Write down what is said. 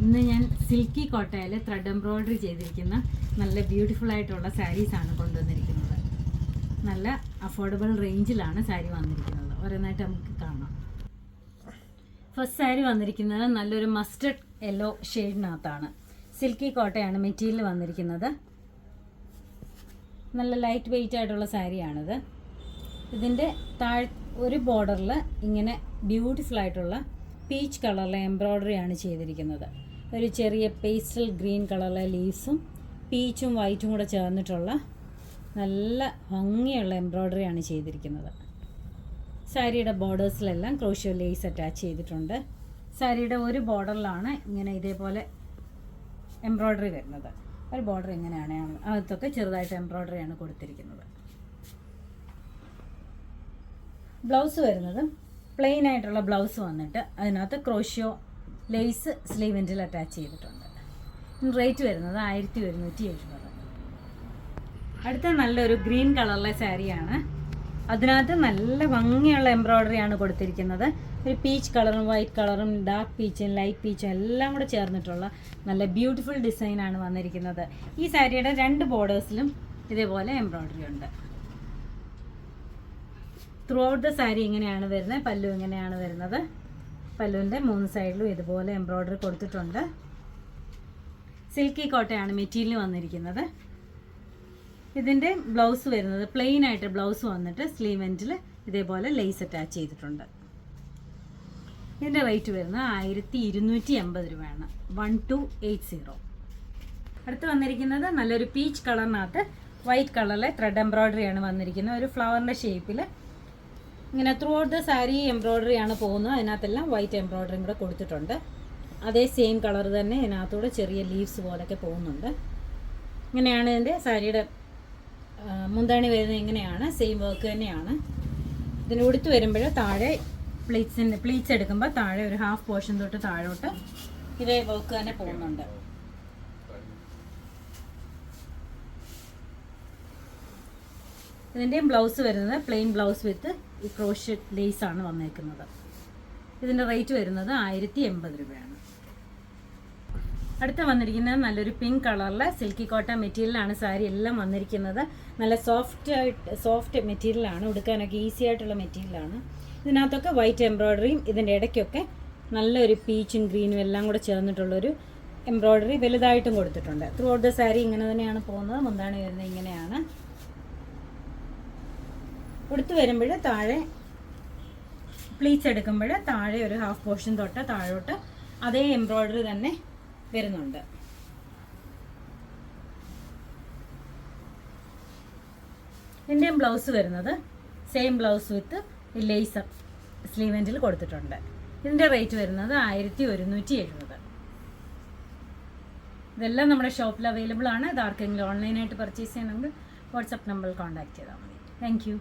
ഇന്ന് ഞാൻ സിൽക്കി കോട്ടയിൽ ത്രെഡ് എംബ്രോയ്ഡറി ചെയ്തിരിക്കുന്ന നല്ല ബ്യൂട്ടിഫുൾ ആയിട്ടുള്ള സാരീസാണ് കൊണ്ടുവന്നിരിക്കുന്നത്. നല്ല അഫോർഡബിൾ റേഞ്ചിലാണ് സാരി വന്നിരിക്കുന്നത്. ഓരോന്നായിട്ട് നമുക്ക് കാണാം. ഫസ്റ്റ് സാരി വന്നിരിക്കുന്നത് നല്ലൊരു മസ്റ്റർഡ് യെല്ലോ ഷെയ്ഡിനകത്താണ്. സിൽക്കി കോട്ടയാണ് മെറ്റീരിയൽ വന്നിരിക്കുന്നത്. നല്ല ലൈറ്റ് വെയ്റ്റ് ആയിട്ടുള്ള സാരിയാണിത്. ഇതിൻ്റെ ഒരു ബോർഡറിൽ ഇങ്ങനെ ബ്യൂട്ടിഫുൾ ആയിട്ടുള്ള പീച്ച് കളറിലെ എംബ്രോയ്ഡറിയാണ് ചെയ്തിരിക്കുന്നത്. ഒരു ചെറിയ പേസ്റ്റൽ ഗ്രീൻ കളറിലെ ലീവ്സും പീച്ചും വൈറ്റും കൂടെ ചേർന്നിട്ടുള്ള നല്ല ഭംഗിയുള്ള എംബ്രോയ്ഡറിയാണ് ചെയ്തിരിക്കുന്നത്. സാരിയുടെ ബോർഡേഴ്സിലെല്ലാം ക്രോഷ്യോ ലേസ് അറ്റാച്ച് ചെയ്തിട്ടുണ്ട്. സാരിയുടെ ഒരു ബോർഡറിലാണ് ഇങ്ങനെ ഇതേപോലെ എംബ്രോയ്ഡറി വരുന്നത്. ഒരു ബോർഡർ ഇങ്ങനെയാണ്, അകത്തൊക്കെ ചെറുതായിട്ട് എംബ്രോയ്ഡറിയാണ് കൊടുത്തിരിക്കുന്നത്. ബ്ലൗസ് വരുന്നത് പ്ലെയിൻ ആയിട്ടുള്ള ബ്ലൗസ് വന്നിട്ട് അതിനകത്ത് ക്രോഷ്യോ ലേസ് സ്ലീവ് എൻഡിൽ അറ്റാച്ച് ചെയ്തിട്ടുണ്ട്. റേറ്റ് വരുന്നത് 1170. അടുത്ത നല്ലൊരു ഗ്രീൻ കളറിലെ സാരിയാണ്. അതിനകത്ത് നല്ല ഭംഗിയുള്ള എംബ്രോയ്ഡറിയാണ് കൊടുത്തിരിക്കുന്നത്. ഒരു പീച്ച് കളറും വൈറ്റ് കളറും ഡാർക്ക് പീച്ചും ലൈറ്റ് പീച്ചും എല്ലാം കൂടെ ചേർന്നിട്ടുള്ള നല്ല ബ്യൂട്ടിഫുൾ ഡിസൈനാണ് വന്നിരിക്കുന്നത്. ഈ സാരിയുടെ 2 ബോർഡേഴ്സിലും ഇതേപോലെ എംബ്രോയ്ഡറി ഉണ്ട്. ത്രൂ ഔട്ട് ദ സാരി ഇങ്ങനെയാണ് വരുന്നത്. പല്ലു ഇങ്ങനെയാണ് വരുന്നത്. പല്ലുവിൻ്റെ 3 സൈഡിലും ഇതുപോലെ എംബ്രോയ്ഡറി കൊടുത്തിട്ടുണ്ട്. സിൽക്കി കോട്ടയാണ് മെറ്റീരിയൽ വന്നിരിക്കുന്നത്. ഇതിൻ്റെ ബ്ലൗസ് വരുന്നത് പ്ലെയിൻ ആയിട്ട് ബ്ലൗസ് വന്നിട്ട് സ്ലീവ് എൻഡിൽ ഇതേപോലെ ലേസ് അറ്റാച്ച് ചെയ്തിട്ടുണ്ട്. ഇതിൻ്റെ റേറ്റ് വരുന്നത് 1280 രൂപയാണ്. 1280. അടുത്ത് വന്നിരിക്കുന്നത് നല്ലൊരു പീച്ച് കളറിനകത്ത് വൈറ്റ് കളറിലെ ത്രെഡ് എംബ്രോയ്ഡറിയാണ് വന്നിരിക്കുന്നത്. ഒരു ഫ്ലവറിൻ്റെ ഷേപ്പിൽ ഇങ്ങനെ ത്രൂ ഔട്ട് ദ സാരി എംബ്രോയ്ഡറിയാണ് പോകുന്നത്. അതിനകത്തെല്ലാം വൈറ്റ് എംബ്രോയ്ഡറിയും കൂടെ കൊടുത്തിട്ടുണ്ട്. അതേ സെയിം കളർ തന്നെ ഇതിനകത്തൂടെ ചെറിയ ലീവ്സ് പോലൊക്കെ പോകുന്നുണ്ട്. ഇങ്ങനെയാണ് ഇതിൻ്റെ സാരിയുടെ മുന്താണി വരുന്നത്. ഇങ്ങനെയാണ്, സെയിം വർക്ക് തന്നെയാണ്. ഇതിന് ഉടുത്ത് വരുമ്പോൾ താഴെ പ്ലീറ്റ്സ് എടുക്കുമ്പോൾ താഴെ ഒരു ഹാഫ് പോർഷൻ തൊട്ട് താഴോട്ട് ഇതേ വർക്ക് തന്നെ പോകുന്നുണ്ട്. ഇതിൻ്റെയും ബ്ലൗസ് വരുന്നത് പ്ലെയിൻ ബ്ലൗസ് വിത്ത് ഈ ക്രോഷ്യോ ലേസ് ആണ് വന്നിരിക്കുന്നത്. ഇതിൻ്റെ റേറ്റ് വരുന്നത് 1080 രൂപയാണ്. അടുത്ത വന്നിരിക്കുന്നത് നല്ലൊരു പിങ്ക് കളറിലെ സിൽക്കി കോട്ട മെറ്റീരിയലാണ് സാരി എല്ലാം വന്നിരിക്കുന്നത്. നല്ല സോഫ്റ്റ് മെറ്റീരിയലാണ്, ഉടുക്കാനൊക്കെ ഈസി ആയിട്ടുള്ള മെറ്റീരിയലാണ്. ഇതിനകത്തൊക്കെ വൈറ്റ് എംബ്രോയ്ഡറിയും ഇതിൻ്റെ ഇടയ്ക്കൊക്കെ നല്ലൊരു പീച്ചും ഗ്രീനും എല്ലാം കൂടെ ചേർന്നിട്ടുള്ളൊരു എംബ്രോയ്ഡറി വലുതായിട്ടും കൊടുത്തിട്ടുണ്ട്. ത്രൂ ഔട്ട് ദ സാരി ഇങ്ങനെ തന്നെയാണ് പോകുന്നത്. മുന്താണി വരുന്നത് ഇങ്ങനെയാണ്. ഉടുത്ത് വരുമ്പോൾ താഴെ പ്ലീറ്റ്സ് എടുക്കുമ്പോൾ താഴെ ഒരു ഹാഫ് പോർഷൻ തൊട്ട് താഴോട്ട് അതേ എംബ്രോയ്ഡറി തന്നെ വരുന്നുണ്ട്. ഇതിൻ്റെ ബ്ലൗസ് വരുന്നത് same blouse with lace sleeve എൻഡിൽ കൊടുത്തിട്ടുണ്ട്. ഇതിൻ്റെ റേറ്റ് വരുന്നത് 1170. ഇതെല്ലാം നമ്മുടെ ഷോപ്പിൽ അവൈലബിൾ ആണ്. ഇത് ആർക്കെങ്കിലും ഓൺലൈനായിട്ട് പർച്ചേസ് ചെയ്യണമെങ്കിൽ വാട്സപ്പ് നമ്പറിൽ കോൺടാക്ട് ചെയ്താൽ മതി. Thank you.